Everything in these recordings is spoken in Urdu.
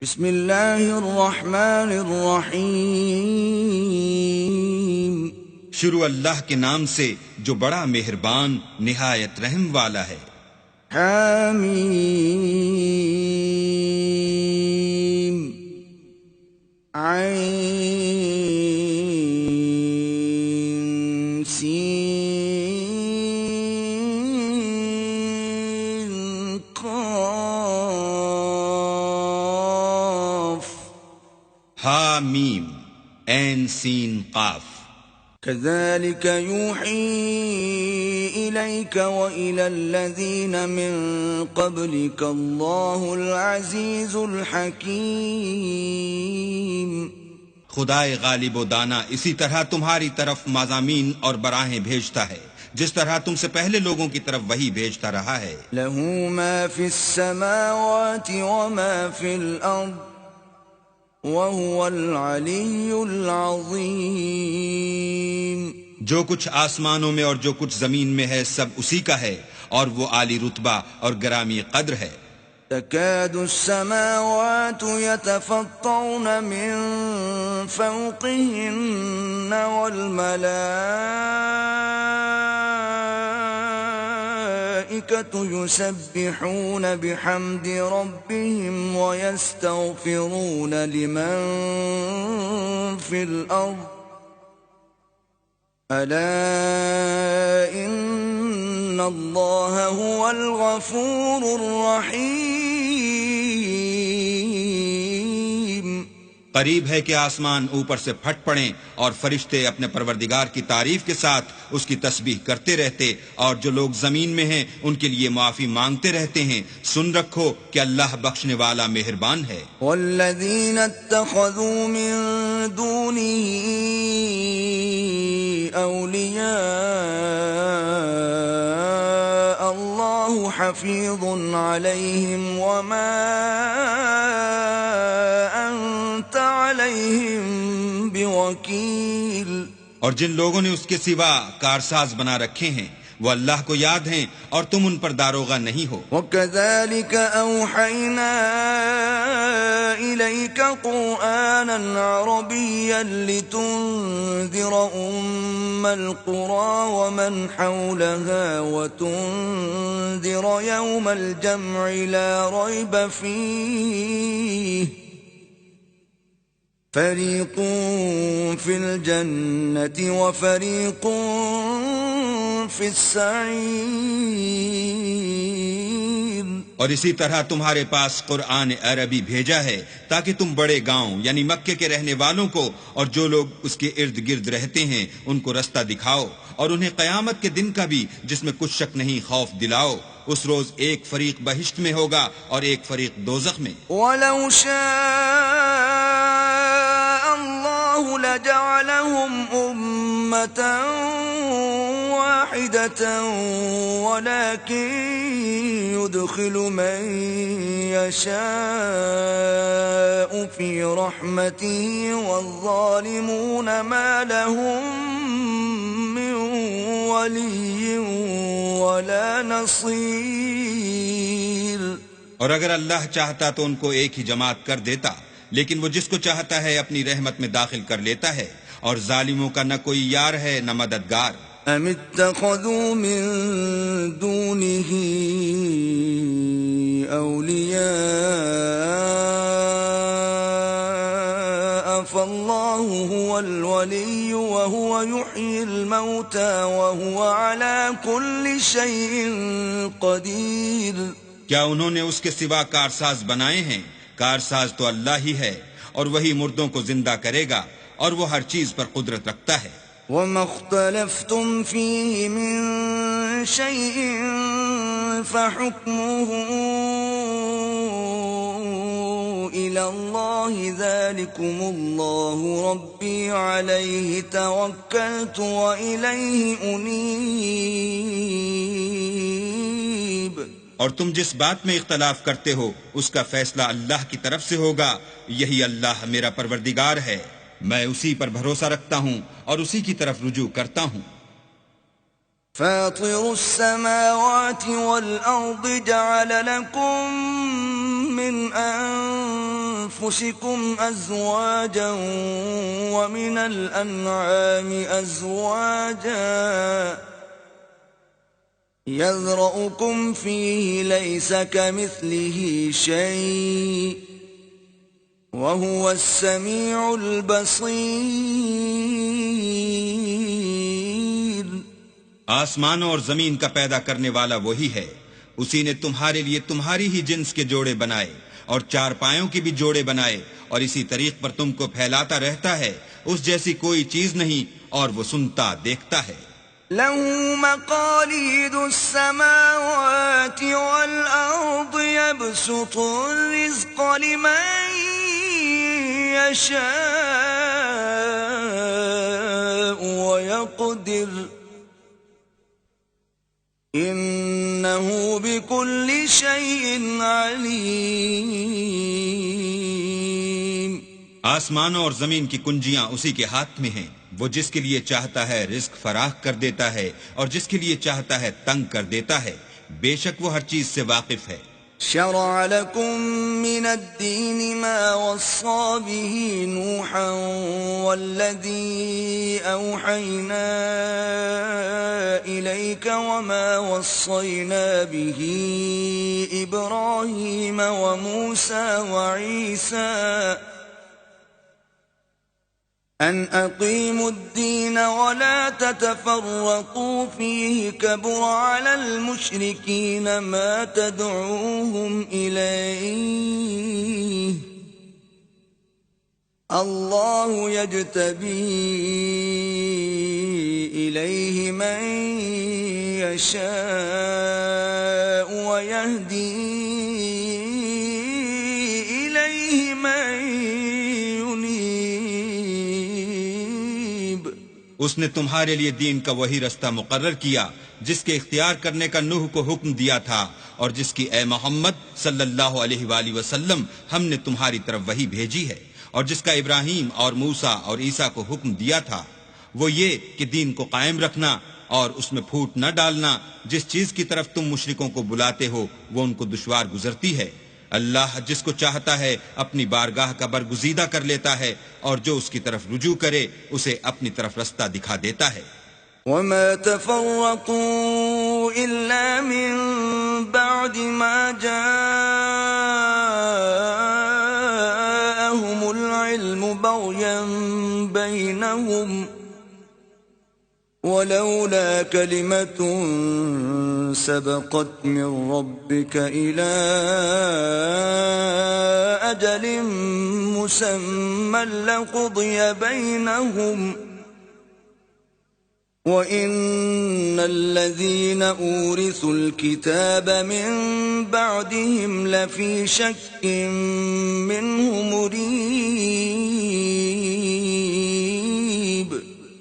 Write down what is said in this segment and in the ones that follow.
بسم اللہ الرحمن الرحیم۔ شروع اللہ کے نام سے جو بڑا مہربان نہایت رحم والا ہے۔ حامیم عین سین قاف۔ حامیم عین سین قاف۔ كذلك يوحي إليك وإلى الذين من قبلك الله العزيز الحكيم۔ خدائے غالب و دانا اسی طرح تمہاری طرف مضامین اور براہیں بھیجتا ہے جس طرح تم سے پہلے لوگوں کی طرف وہی بھیجتا رہا ہے۔ له ما في السماوات وما في الأرض وهو العلي العظيم۔ جو کچھ آسمانوں میں اور جو کچھ زمین میں ہے سب اسی کا ہے اور وہ عالی رتبہ اور گرامی قدر ہے۔ تكاد السماوات يتفطرن من فوقهن والملائكة يسبحون بحمد ربهم ويستغفرون لمن في الأرض ألا إن الله هو الغفور الرحيم۔ قریب ہے کہ آسمان اوپر سے پھٹ پڑیں اور فرشتے اپنے پروردگار کی تعریف کے ساتھ اس کی تسبیح کرتے رہتے اور جو لوگ زمین میں ہیں ان کے لیے معافی مانگتے رہتے ہیں۔ سن رکھو کہ اللہ بخشنے والا مہربان ہے۔ والذين اتخذوا من دونه أولياء الله حفيظ عليهم وما أنت عليهم بوكيل۔ اور جن لوگوں نے اس کے سوا کارساز بنا رکھے ہیں وہ اللہ کو یاد ہیں اور تم ان پر داروغہ نہیں ہو۔ وَكَذَلِكَ أَوْحَيْنَا إِلَيْكَ قُرْآنًا عَرَبِيًّا لِتُنذِرَ أُمَّ الْقُرَى وَمَنْ حَوْلَهَا وَتُنذِرَ يَوْمَ الْجَمْعِ لَا رَيْبَ فِيهِ فَرِيقٌ فِي الْجَنَّةِ وَفَرِيقٌ فِي السَّعِيرِ۔ اور اسی طرح تمہارے پاس قرآن عربی بھیجا ہے تاکہ تم بڑے گاؤں یعنی مکے کے رہنے والوں کو اور جو لوگ اس کے ارد گرد رہتے ہیں ان کو رستہ دکھاؤ اور انہیں قیامت کے دن کا بھی جس میں کچھ شک نہیں خوف دلاؤ۔ اس روز ایک فریق بہشت میں ہوگا اور ایک فریق دوزخ میں۔ وَلَوْ شَاءَ اللَّهُ لَجَعَلَهُمْ أُمَّةً واحدة ولكن يدخل من يشاء في رحمته والظالمون ما لهم من ولي ولا نصير۔ اور اگر اللہ چاہتا تو ان کو ایک ہی جماعت کر دیتا لیکن وہ جس کو چاہتا ہے اپنی رحمت میں داخل کر لیتا ہے اور ظالموں کا نہ کوئی یار ہے نہ مددگار۔ ام اتخذوا من دونه اولیاء فالله هو الولي وهو يحيي الموتى وهو على كل شيء قدير۔ کیا انہوں نے اس کے سوا کارساز بنائے ہیں؟ کارساز تو اللہ ہی ہے اور وہی مردوں کو زندہ کرے گا اور وہ ہر چیز پر قدرت رکھتا ہے۔ وَمَا اخْتَلَفْتُمْ فِيهِ مِن شَيْءٍ فَحُكْمُهُ إِلَى اللَّهِ ذَلِكُمُ اللَّهُ رَبِّي عَلَيْهِ تَوَكَّلْتُ وَإِلَيْهِ أُنِيبُ۔ اور تم جس بات میں اختلاف کرتے ہو اس کا فیصلہ اللہ کی طرف سے ہوگا۔ یہی اللہ میرا پروردگار ہے، میں اسی پر بھروسہ رکھتا ہوں اور اسی کی طرف رجوع کرتا ہوں۔ فاطر السماوات والأرض جعل لكم من أنفسكم أزواجا ومن الأنعام أزواجا يذرأكم فيه ليس كمثله شيء وهو السميع البصير. آسمانوں اور زمین کا پیدا کرنے والا وہی ہے. اسی نے تمہارے لیے تمہاری ہی جنس کے جوڑے بنائے اور چار پایوں کی بھی جوڑے بنائے اور اسی طریق پر تم کو پھیلاتا رہتا ہے. اس جیسی کوئی چیز نہیں اور وہ سنتا دیکھتا ہے. له مقاليد السماوات والأرض يبسط الرزق لمن يشاء ويقدر إنه بكل شيء عليم. آسمانوں اور زمین کی کنجیاں اسی کے ہاتھ میں ہیں. وہ جس کے لیے چاہتا ہے رزق فراخ کر دیتا ہے اور جس کے لیے چاہتا ہے تنگ کر دیتا ہے. بے شک وہ ہر چیز سے واقف ہے. شرع لكم من الدين ما وصى به نوحا والذي أوحينا إليك وما وصينا به إبراهيم وموسى وعيسى أن أقيموا الدين ولا تتفرقوا فيه كبر على المشركين ما تدعوهم إليه الله يجتبي إليه من يشاء ويهدي إليه من اس نے تمہارے لیے دین کا وہی رستہ مقرر کیا جس کے اختیار کرنے کا نوح کو حکم دیا تھا اور جس کی اے محمد صلی اللہ علیہ وآلہ وسلم ہم نے تمہاری طرف وہی بھیجی ہے اور جس کا ابراہیم اور موسیٰ اور عیسیٰ کو حکم دیا تھا. وہ یہ کہ دین کو قائم رکھنا اور اس میں پھوٹ نہ ڈالنا. جس چیز کی طرف تم مشرکوں کو بلاتے ہو وہ ان کو دشوار گزرتی ہے. اللہ جس کو چاہتا ہے اپنی بارگاہ کا برگزیدہ کر لیتا ہے اور جو اس کی طرف رجوع کرے اسے اپنی طرف رستہ دکھا دیتا ہے. وما تفرقوا إلا من بعد ما جاءهم العلم بغيا بينهم ولولا كلمة سبقت من ربك إلى أجل مسمى لقضي بينهم وَإِنَّ الَّذِينَ أُورِثُوا الْكِتَابَ مِن بَعْدِهِمْ لَفِي شَكٍّ مِّنْهُ مُرِيبٍ.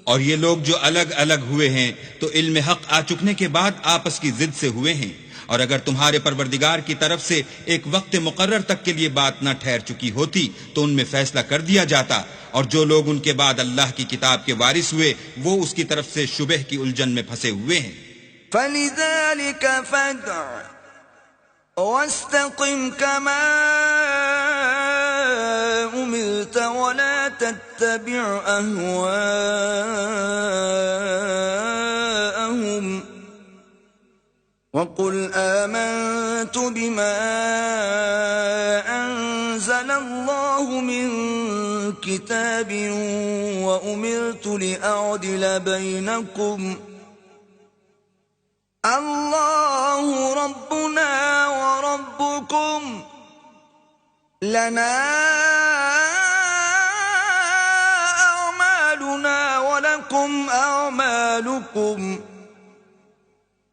اور یہ لوگ جو الگ الگ ہوئے ہیں تو علم حق آ چکنے کے بعد آپس کی ضد سے ہوئے ہیں. اور اگر تمہارے پروردگار کی طرف سے ایک وقت مقرر تک کے لیے بات نہ ٹھہر چکی ہوتی تو ان میں فیصلہ کر دیا جاتا. اور جو لوگ ان کے بعد اللہ کی کتاب کے وارث ہوئے وہ اس کی طرف سے شبہ کی الجھن میں پھنسے ہوئے ہیں. فَلِذَلِكَ فَادْعُ وَاسْتَقِمْ كَمَا أُمِرْتَ وَلَا تَتَّبِعْ أَهْوَاءَهُمْ وَقُلْ آمَنْتُ بِمَا أَنزَلَ اللَّهُ مِنْ كِتَابٍ وَأُمِرْتُ لِأَعْدِلَ بَيْنَكُمْ اللَّهُ رَبُّنَا وَرَبُّكُمْ لَنَا أَعْمَالُنَا وَلَكُمْ أَعْمَالُكُمْ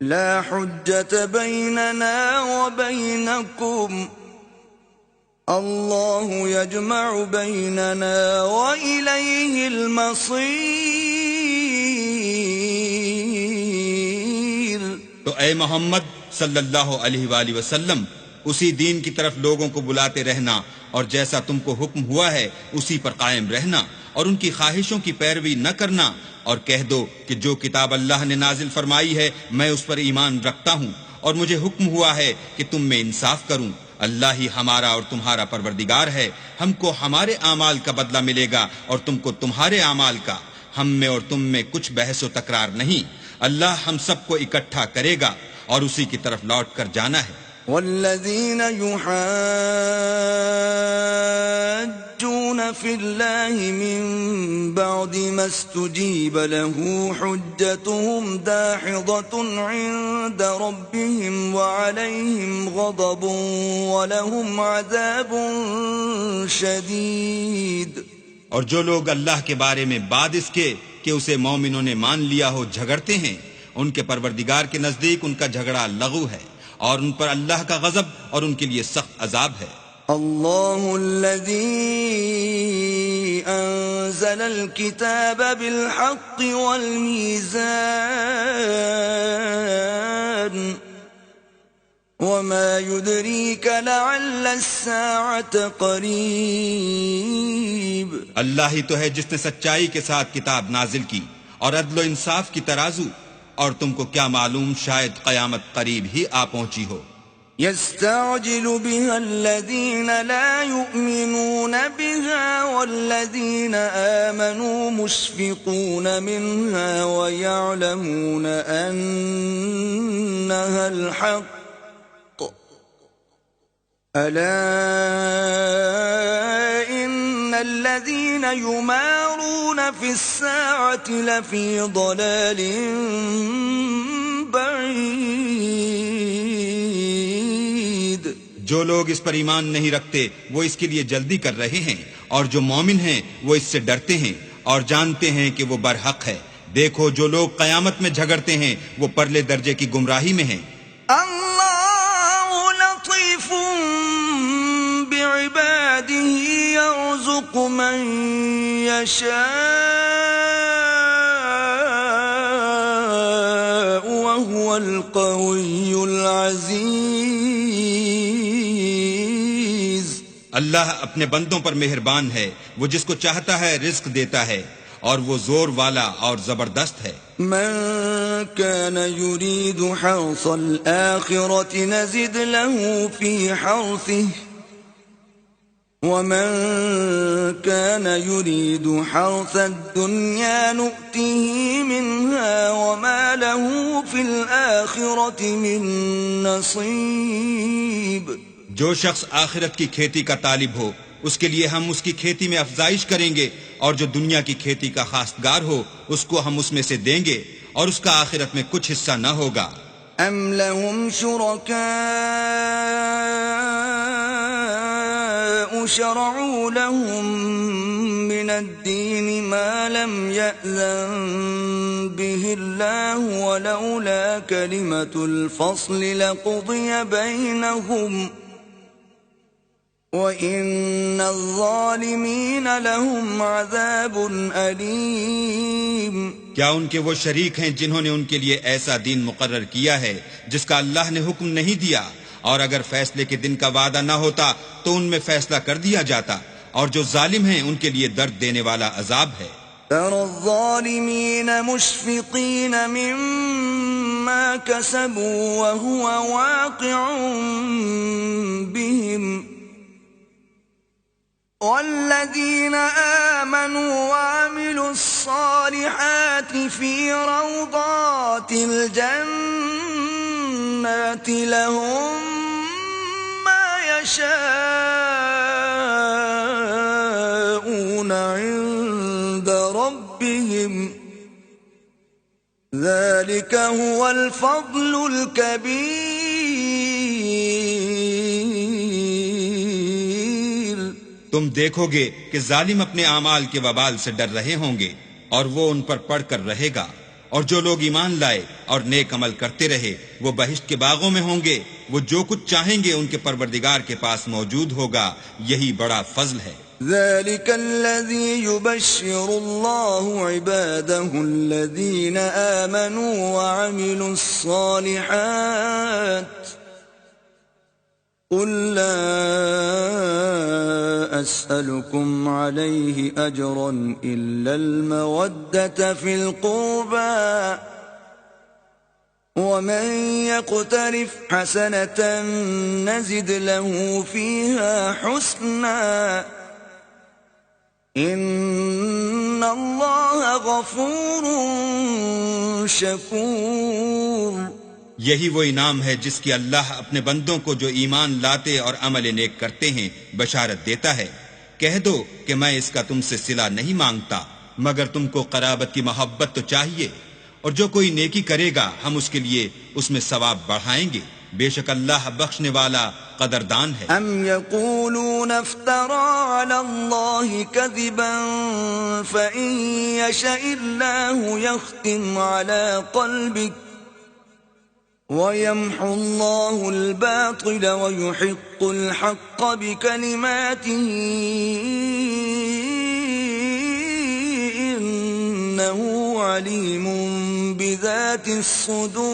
لا حجة بيننا وبينكم الله يجمع بيننا وإليه المصير. تو اے محمد صلی اللہ علیہ وآلہ وسلم اسی دین کی طرف لوگوں کو بلاتے رہنا اور جیسا تم کو حکم ہوا ہے اسی پر قائم رہنا اور ان کی خواہشوں کی پیروی نہ کرنا، اور کہہ دو کہ جو کتاب اللہ نے نازل فرمائی ہے میں اس پر ایمان رکھتا ہوں، اور مجھے حکم ہوا ہے کہ تم میں انصاف کروں۔ اللہ ہی ہمارا اور تمہارا پروردگار ہے، ہم کو ہمارے اعمال کا بدلہ ملے گا اور تم کو تمہارے اعمال کا، ہم میں اور تم میں کچھ بحث و تکرار نہیں، اللہ ہم سب کو اکٹھا کرے گا اور اسی کی طرف لوٹ کر جانا ہے۔ والذين يحاجون في الله من بعد ما استجيب له حجتهم داحضة عند ربهم وعليهم غضب ولهم عذاب شديد۔ اور جو لوگ اللہ کے بارے میں بعد اس کے کہ اسے مومنوں نے مان لیا ہو جھگڑتے ہیں، ان کے پروردگار کے نزدیک ان کا جھگڑا لغو ہے، اور ان پر اللہ کا غضب اور ان کے لیے سخت عذاب ہے۔ اللہ الذی انزل الكتاب بالحق والمیزان وما يدريك لعل الساعة قریب۔ اللہ ہی تو ہے جس نے سچائی کے ساتھ کتاب نازل کی اور عدل و انصاف کی ترازو، اور تم کو کیا معلوم شاید قیامت قریب ہی آ پہنچی ہو۔ يستعجل بها الذين لا يؤمنون بها والذين آمنوا مشفقون منها ويعلمون أنها الحق، ألا إن الذين يمارون في الساعة لفي ضلال بعيد۔ جو لوگ اس پر ایمان نہیں رکھتے وہ اس کے لیے جلدی کر رہے ہیں، اور جو مومن ہیں وہ اس سے ڈرتے ہیں اور جانتے ہیں کہ وہ برحق ہے۔ دیکھو جو لوگ قیامت میں جھگڑتے ہیں وہ پرلے درجے کی گمراہی میں ہیں۔ اللہ لطیف بعباده يرزق من يشاء وهو القوي العزيز۔ اللہ اپنے بندوں پر مہربان ہے، وہ جس کو چاہتا ہے رزق دیتا ہے، اور وہ زور والا اور زبردست ہے۔ من كان يريد حرث الآخرة نزد له في حرثه ومن كان يريد حرث الدنيا نؤته منها وما له في الآخرة من نصيب۔ جو شخص آخرت کی کھیتی کا طالب ہو اس کے لیے ہم اس کی کھیتی میں افزائش کریں گے، اور جو دنیا کی کھیتی کا خواستگار ہو اس کو ہم اس میں سے دیں گے، اور اس کا آخرت میں کچھ حصہ نہ ہوگا۔ ام لهم شركاء شرعوا لهم من الدين ما لم يأذن به الله ولولا كلمة الفصل لقضي بينهم وَإِنَّ الظَّالِمِينَ لَهُمْ عَذَابٌ أَلِيمٌ۔ کیا ان کے وہ شریک ہیں جنہوں نے ان کے لیے ایسا دین مقرر کیا ہے جس کا اللہ نے حکم نہیں دیا، اور اگر فیصلے کے دن کا وعدہ نہ ہوتا تو ان میں فیصلہ کر دیا جاتا، اور جو ظالم ہیں ان کے لیے درد دینے والا عذاب ہے۔ تَرَى الظَّالِمِينَ مُشْفِقِينَ مِمَّا كَسَبُوا وَهُوَ وَاقِعٌ بِهِمْ والذين آمنوا وعملوا الصالحات في روضات الجنات لهم ما يشاءون عند ربهم ذلك هو الفضل الكبير۔ تم دیکھو گے کہ ظالم اپنے اعمال کے وبال سے ڈر رہے ہوں گے، اور وہ ان پر پڑھ کر رہے گا، اور جو لوگ ایمان لائے اور نیک عمل کرتے رہے وہ بہشت کے باغوں میں ہوں گے، وہ جو کچھ چاہیں گے ان کے پروردگار کے پاس موجود ہوگا، یہی بڑا فضل ہے۔ ذلك الذي يبشر الله عباده الذين آمنوا وعملوا الصالحات قل لا أسألكم عليه أجرا إلا المودة في القربى ومن يقترف حسنة نزد له فيها حسنا إن الله غفور شكور. یہی وہ انعام ہے جس کی اللہ اپنے بندوں کو جو ایمان لاتے اور عمل نیک کرتے ہیں بشارت دیتا ہے. کہہ دو کہ میں اس کا تم سے صلہ نہیں مانگتا مگر تم کو قرابت کی محبت تو چاہیے، اور جو کوئی نیکی کرے گا ہم اس کے لیے اس میں ثواب بڑھائیں گے. بے شک اللہ بخشنے والا قدردان ہے. ام یقولون افترى على الله كذبا فإن يشاء الله يختم على قلبك ويمحو الله الباطل ويحق الحق بكلماته إنه عليم بذات الصدور.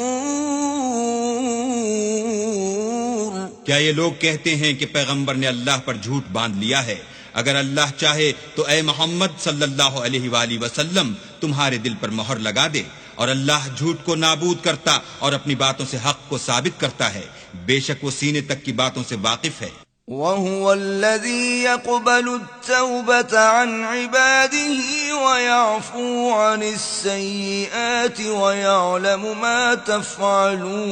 کیا یہ لوگ کہتے ہیں کہ پیغمبر نے اللہ پر جھوٹ باندھ لیا ہے؟ اگر اللہ چاہے تو اے محمد صلی اللہ علیہ وآلہ وسلم تمہارے دل پر مہر لگا دے، اور اللہ جھوٹ کو نابود کرتا اور اپنی باتوں سے حق کو ثابت کرتا ہے. بے شک وہ سینے تک کی باتوں سے واقف ہے. وَهُوَ الَّذِي يَقْبَلُ التَّوْبَةَ عَنْ عِبَادِهِ وَيَعْفُو عَنِ السَّيِّئَاتِ وَيَعْلَمُ مَا تَفْعَلُونَ.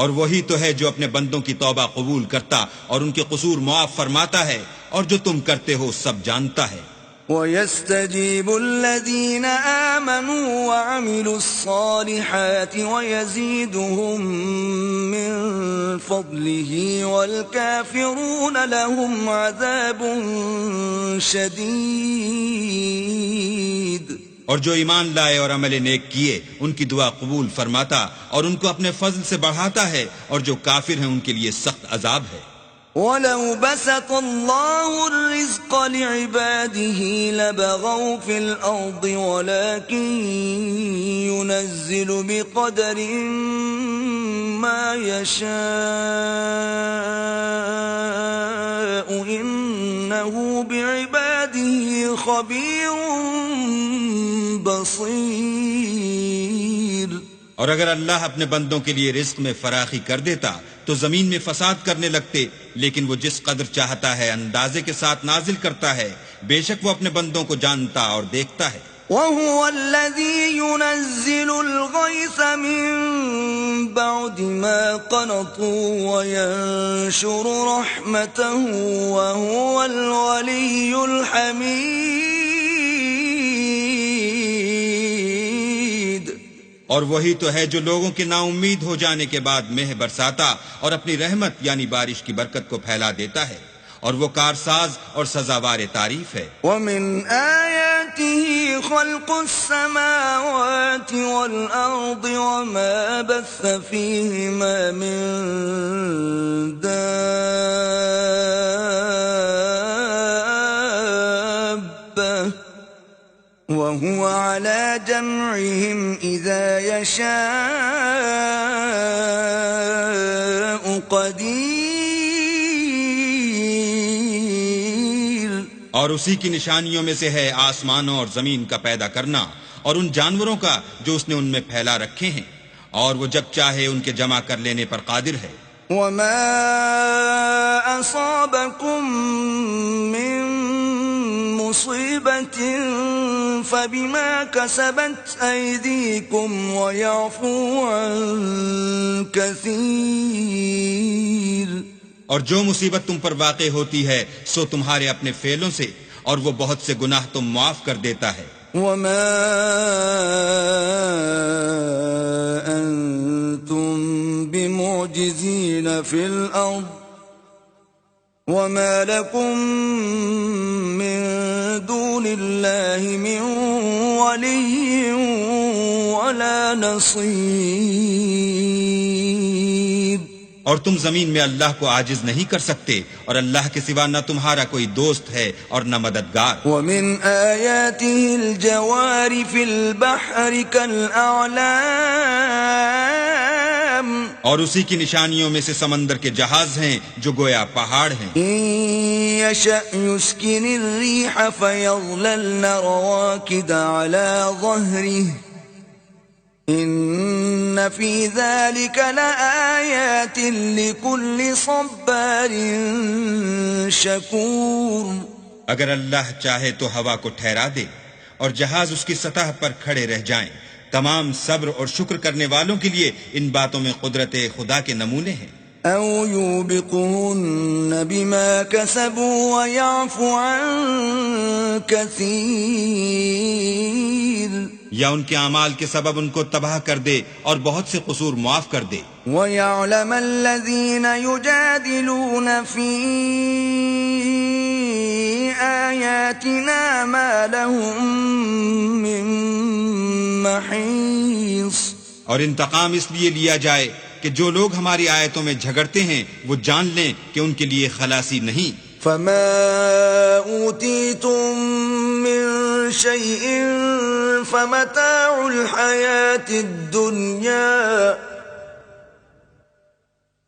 اور وہی تو ہے جو اپنے بندوں کی توبہ قبول کرتا اور ان کے قصور معاف فرماتا ہے، اور جو تم کرتے ہو سب جانتا ہے. وَيَسْتَجِيبُ الَّذِينَ آمَنُوا وَعَمِلُوا الصَّالِحَاتِ وَيَزِيدُهُم مِّن فَضْلِهِ وَالْكَافِرُونَ لَهُمْ عَذَابٌ شَدِيدٌ. اور جو ایمان لائے اور عمل نیک کیے ان کی دعا قبول فرماتا اور ان کو اپنے فضل سے بڑھاتا ہے، اور جو کافر ہیں ان کے لیے سخت عذاب ہے. وَلَوْ بَسَطَ اللَّهُ الرِّزْقَ لِعِبَادِهِ لَبَغَوْا فِي الْأَرْضِ وَلَكِن يُنَزِّلُ بِقَدَرٍ مَّا يَشَاءُ إِنَّهُ بِعِبَادِهِ خَبِيرٌ بَصِيرٌ. اور اگر اللہ اپنے بندوں کے لیے رزق میں فراخی کر دیتا تو زمین میں فساد کرنے لگتے، لیکن وہ جس قدر چاہتا ہے اندازے کے ساتھ نازل کرتا ہے. بے شک وہ اپنے بندوں کو جانتا اور دیکھتا ہے. وَهُوَ الَّذِي يُنَزِّلُ الْغَيْثَ مِن بَعْدِ مَا قَنَطُوا وَيَنشُرُ رَحْمَتَهُ وَهُوَ الْوَلِيُّ الْحَمِيدُ. اور وہی تو ہے جو لوگوں کے نا امید ہو جانے کے بعد مہ برساتا اور اپنی رحمت یعنی بارش کی برکت کو پھیلا دیتا ہے، اور وہ کارساز اور سزاوار تعریف ہے. وَمِنْ آيَاتِهِ خَلْقُ السَّمَاوَاتِ وَالْأَرْضِ وَمَا بَثَّ فِيهِمَا مِن دَابَّةٍ وَهُوَ عَلَى جَمْعِهِمْ إِذَا يَشَاءُ قَدِيرٌ. اور اسی کی نشانیوں میں سے ہے آسمانوں اور زمین کا پیدا کرنا اور ان جانوروں کا جو اس نے ان میں پھیلا رکھے ہیں، اور وہ جب چاہے ان کے جمع کر لینے پر قادر ہے. وَمَا أَصَابَكُم مِّن مُّصِيبَةٍ فَبِمَا كَسَبَتْ أَيْدِيكُمْ وَيَعْفُو عَن كَثِيرٍ. اور جو مصیبت تم پر واقع ہوتی ہے سو تمہارے اپنے فعلوں سے، اور وہ بہت سے گناہ تم معاف کر دیتا ہے. وَمَا أَنتُم بِمُعْجِزِينَ فِي الْأَرْضِ وَمَا لَكُم مِّن دُونِ اللَّهِ مِن وَلِيٍّ وَلَا نَصِيرٍ. اور تم زمین میں اللہ کو عاجز نہیں کر سکتے، اور اللہ کے سوا نہ تمہارا کوئی دوست ہے اور نہ مددگار. وَمِنْ آيَاتِهِ الْجَوَارِ فِي الْبَحْرِ كَالْأَعْلَامِ اور اسی کی نشانیوں میں سے سمندر کے جہاز ہیں جو گویا پہاڑ ہیں. إن يشأ يسكن الريح فيظللن رواكد على ظهره إن في ذلك لآيات لكل صبار شكور. اگر اللہ چاہے تو ہوا کو ٹھہرا دے اور جہاز اس کی سطح پر کھڑے رہ جائیں. تمام صبر اور شکر کرنے والوں کے لیے ان باتوں میں قدرت خدا کے نمونے ہیں. أو يوبقهن بما كسبوا ويعفو عن كثير. یا ان کے اعمال کے سبب ان کو تباہ کر دے اور بہت سے قصور معاف کر دے. وَيَعْلَمَ الَّذِينَ يُجَادِلُونَ فِي آيَاتِنَا مَا لَهُم مِّن مَّحِيصٍ. اور انتقام اس لیے لیا جائے کہ جو لوگ ہماری آیتوں میں جھگڑتے ہیں وہ جان لیں کہ ان کے لیے خلاصی نہیں. فَمَا أُوتِيتُم مِّن شَيْءٍ فَمَتَاعُ الْحَيَاةِ الدُّنْيَا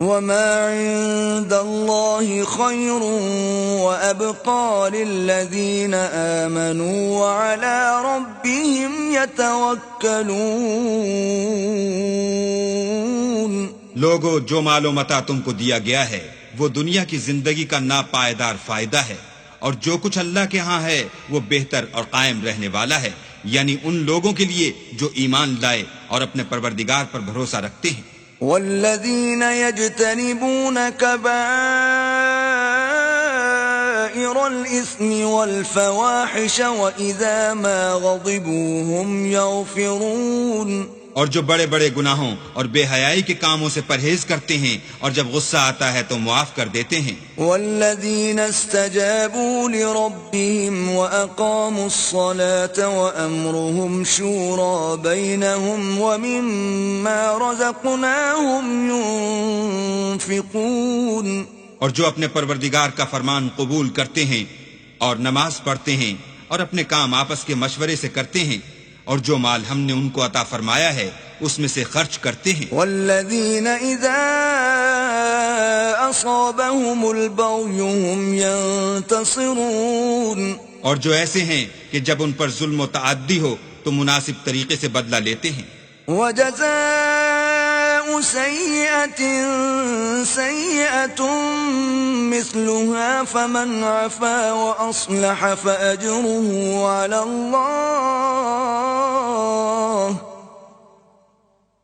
وَمَا عِندَ اللَّهِ خَيْرٌ وَأَبْقَىٰ لِلَّذِينَ آمَنُوا وَعَلَىٰ رَبِّهِمْ يَتَوَكَّلُونَ. لوگو جو مال و متاع تم کو دیا گیا ہے وہ دنیا کی زندگی کا ناپائیدار فائدہ ہے، اور جو کچھ اللہ کے ہاں ہے وہ بہتر اور قائم رہنے والا ہے، یعنی ان لوگوں کے لیے جو ایمان لائے اور اپنے پروردگار پر بھروسہ رکھتے ہیں. والذین یجتنبون کبائر الإثم والفواحش وإذا ما غضبوا هم يغفرون. اور جو بڑے بڑے گناہوں اور بے حیائی کے کاموں سے پرہیز کرتے ہیں اور جب غصہ آتا ہے تو معاف کر دیتے ہیں. والذین استجابوا لربهم وأقاموا الصلاة وأمرهم شورى بينهم ومما رزقناهم ينفقون. اور جو اپنے پروردگار کا فرمان قبول کرتے ہیں اور نماز پڑھتے ہیں اور اپنے کام آپس کے مشورے سے کرتے ہیں اور جو مال ہم نے ان کو عطا فرمایا ہے اس میں سے خرچ کرتے ہیں. والذین اذا اصابهم البغی هم ينتصرون. اور جو ایسے ہیں کہ جب ان پر ظلم و تعدی ہو تو مناسب طریقے سے بدلہ لیتے ہیں. وجزاء سیئة سیئة مثلها فمن عفا وأصلح فأجره على الله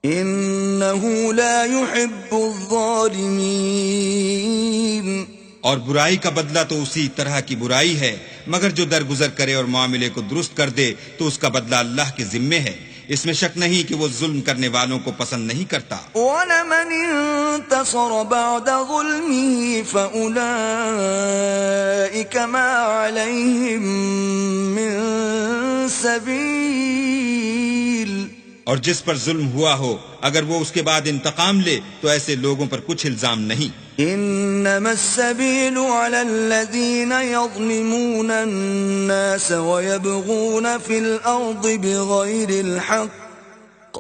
إنه لا يحب الظالمين. اور برائی کا بدلہ تو اسی طرح کی برائی ہے، مگر جو درگزر کرے اور معاملے کو درست کر دے تو اس کا بدلہ اللہ کے ذمے ہے. اس میں شک نہیں کہ وہ ظلم کرنے والوں کو پسند نہیں کرتا. وَلَمَنِ انتصر بعد ظلمه فَأُولَئِكَ مَا عَلَيْهِمْ مِنْ سَبِيلٍ. اور جس پر ظلم ہوا ہو اگر وہ اس کے بعد انتقام لے تو ایسے لوگوں پر کچھ الزام نہیں. انما السبيل على الذين يظلمون الناس ويبغون في الارض بغير الحق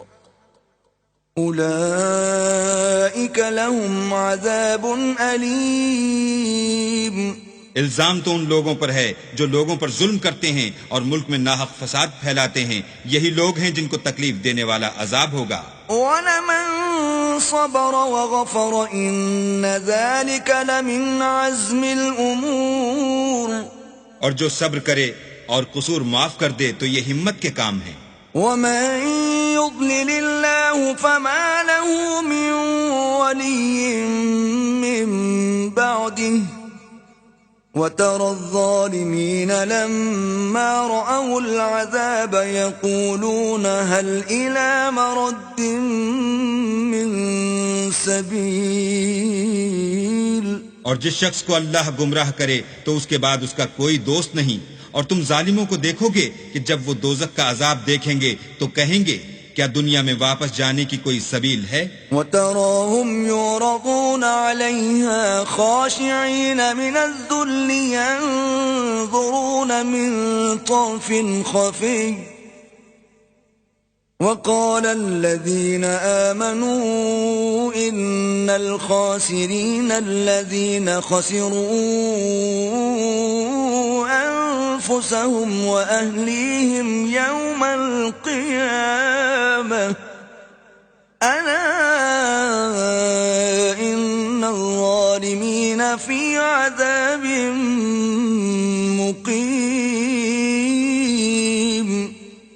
اولئك لهم عذاب اليم. الزام تو ان لوگوں پر ہے جو لوگوں پر ظلم کرتے ہیں اور ملک میں ناحق فساد پھیلاتے ہیں، یہی لوگ ہیں جن کو تکلیف دینے والا عذاب ہوگا. وَلَمَن صَبَرَ وَغَفَرَ إِنَّ ذَلِكَ لَمِنْ عَزْمِ الْأُمُورِ. اور جو صبر کرے اور قصور معاف کر دے تو یہ ہمت کے کام ہیں. وَمَن يُضْلِلِ اللَّهُ فَمَا لَهُ مِن وَلِيٍّ مِّن بَعْدِهِ وَتَرَى الظَّالِمِينَ لَمَّا رَأَوُا الْعَذَابَ يَقُولُونَ هَلْ إِلَى مَرَدٍّ مِّن سَبِيلٍ. اور جس شخص کو اللہ گمراہ کرے تو اس کے بعد اس کا کوئی دوست نہیں. اور تم ظالموں کو دیکھو گے کہ جب وہ دوزخ کا عذاب دیکھیں گے تو کہیں گے کیا دنیا میں واپس جانے کی کوئی سبیل ہے؟ وَتَرَاهُمْ يُعْرَضُونَ عَلَيْهَا خَاشِعِينَ مِنَ الذُّلِّ يَنظُرُونَ مِن طَرْفٍ خَفِيٍّ وَقَالَ الَّذِينَ آمَنُوا إِنَّ الخاسرين الذين خسروا أنفسهم وأهليهم يوم القيامة ألا إن الظالمين في عذاب مقيم.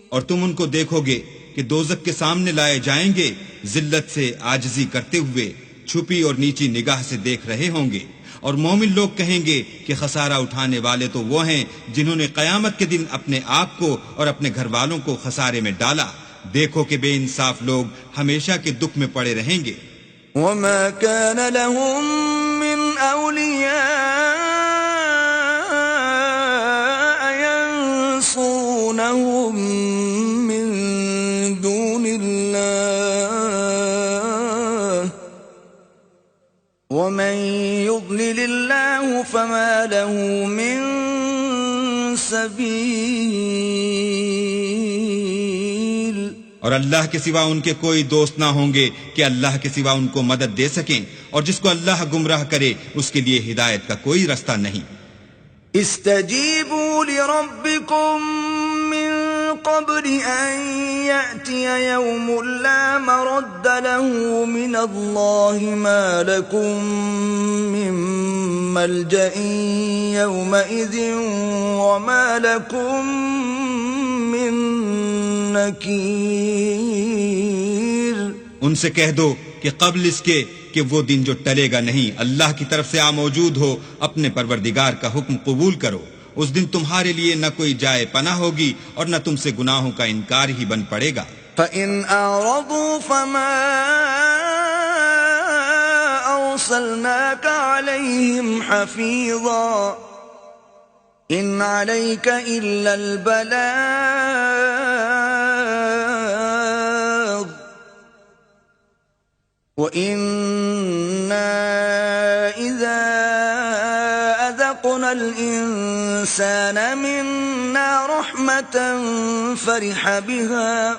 اور تم ان کو دیکھو گے کہ دوزخ کے سامنے لائے جائیں گے ذلت سے عاجزی کرتے ہوئے، چھپی اور نیچی نگاہ سے دیکھ رہے ہوں گے، اور مومن لوگ کہیں گے کہ خسارہ اٹھانے والے تو وہ ہیں جنہوں نے قیامت کے دن اپنے آپ کو اور اپنے گھر والوں کو خسارے میں ڈالا. دیکھو کہ بے انصاف لوگ ہمیشہ کے دکھ میں پڑے رہیں گے. وما كان لهم من أولياء ينصرونهم من دون الله ومن يضلل الله فما له من سبيل. اور اللہ کے سوا ان کے کوئی دوست نہ ہوں گے کہ اللہ کے سوا ان کو مدد دے سکیں، اور جس کو اللہ گمراہ کرے اس کے لیے ہدایت کا کوئی رستہ نہیں. استجیبوا لربکم من قبل ان یأتی یوم لا مرد له من اللہ ما لکم من ملجأ یومئذ وما لکم من نکیر. ان سے کہہ دو کہ قبل اس کے کہ وہ دن جو ٹلے گا نہیں اللہ کی طرف سے موجود ہو، اپنے پروردگار کا حکم قبول کرو. اس دن تمہارے لیے نہ کوئی جائے پناہ ہوگی اور نہ تم سے گناہوں کا انکار ہی بن پڑے گا. فَإِنْ أَعْرَضُوا فَمَا أَرْسَلْنَاكَ عَلَيْهِمْ حَفِيظًا إِنْ عَلَيْكَ إِلَّا الْبَلَاغُ وَإِنَّا إِذَا أَذَقْنَا الْإِنسَانَ مِنَّا رَحْمَةً فَرِحَ بِهَا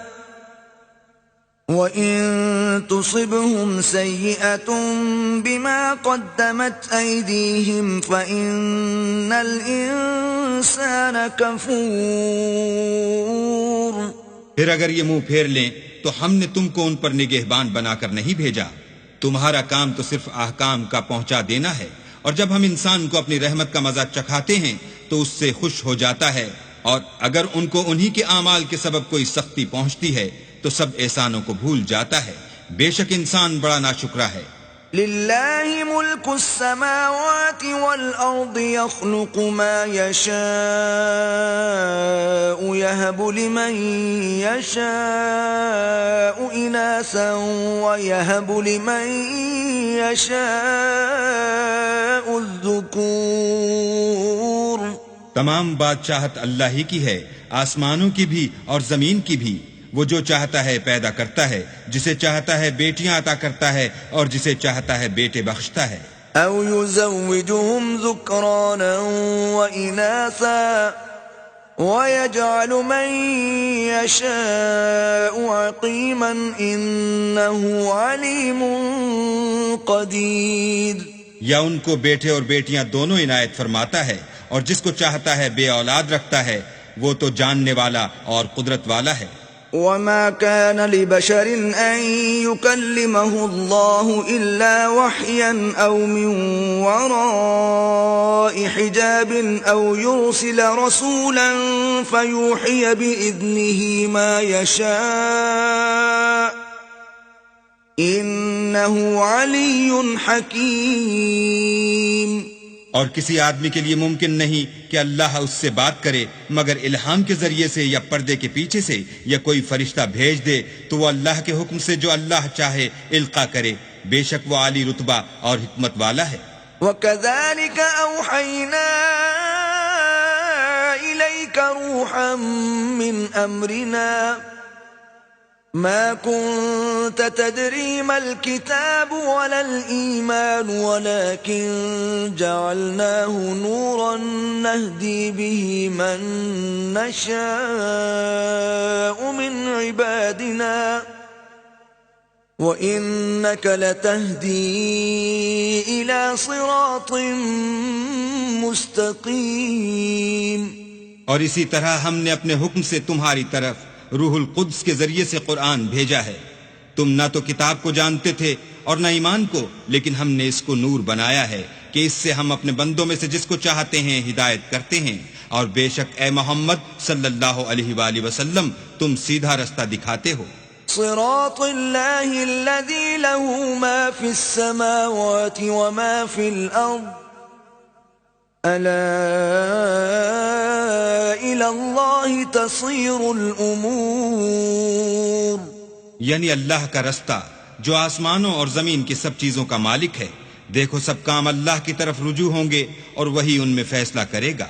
وَإِن تُصِبْهُمْ سَيِّئَةٌ بِمَا قَدَّمَتْ أَيْدِيهِمْ فَإِنَّ الْإِنسَانَ كَفُورٌ. پھر اگر یہ منہ پھیر لیں تو ہم نے تم کو ان پر نگہبان بنا کر نہیں بھیجا. تمہارا کام تو صرف احکام کا پہنچا دینا ہے، اور جب ہم انسان کو اپنی رحمت کا مزہ چکھاتے ہیں تو اس سے خوش ہو جاتا ہے، اور اگر ان کو انہی کے اعمال کے سبب کوئی سختی پہنچتی ہے تو سب احسانوں کو بھول جاتا ہے. بے شک انسان بڑا ناشکرا ہے. للہ ملک السماوات والارض يخلق ما يشاء يهب لمن يشاء اناثا ويهب لمن يشاء الذكور. تمام بادشاہت اللہ ہی کی ہے، آسمانوں کی بھی اور زمین کی بھی. وہ جو چاہتا ہے پیدا کرتا ہے، جسے چاہتا ہے بیٹیاں عطا کرتا ہے اور جسے چاہتا ہے بیٹے بخشتا ہے. او يزوجهم ذكرانا واناثا ويجعل من يشاء عقيما انه عليم قدير. یا ان کو بیٹے اور بیٹیاں دونوں عنایت فرماتا ہے، اور جس کو چاہتا ہے بے اولاد رکھتا ہے، وہ تو جاننے والا اور قدرت والا ہے. وما كان لبشر أن يكلمه الله إلا وحيا أو من وراء حجاب أو يرسل رسولا فيوحي بإذنه ما يشاء إنه علي حكيم. اور کسی آدمی کے لیے ممکن نہیں کہ اللہ اس سے بات کرے مگر الہام کے ذریعے سے یا پردے کے پیچھے سے، یا کوئی فرشتہ بھیج دے تو وہ اللہ کے حکم سے جو اللہ چاہے القا کرے. بے شک وہ عالی رتبہ اور حکمت والا ہے. وَكَذَلِكَ أَوْحَيْنَا إِلَيْكَ رُوحًا مِّنْ أَمْرِنَا ما كنت تدري ما الكتاب ولا الإيمان ولكن جعلناه نورا نهدي به من نشاء من عبادنا وَإِنَّكَ لَتَهْدِي إِلَى صِرَاطٍ مُسْتَقِيمٍ. اور اسی طرح ہم نے اپنے حکم سے تمہاری طرف روح القدس کے ذریعے سے قرآن بھیجا ہے. تم نہ تو کتاب کو جانتے تھے اور نہ ایمان کو، لیکن ہم نے اس کو نور بنایا ہے کہ اس سے ہم اپنے بندوں میں سے جس کو چاہتے ہیں ہدایت کرتے ہیں. اور بے شک اے محمد صلی اللہ علیہ وآلہ وسلم تم سیدھا رستہ دکھاتے ہو. صراط اللہ الذی له ما فی السماوات وما فی الارض الا الى اللہ تصیر الامور. یعنی اللہ کا رستہ جو آسمانوں اور زمین کی سب چیزوں کا مالک ہے. دیکھو سب کام اللہ کی طرف رجوع ہوں گے اور وہی ان میں فیصلہ کرے گا.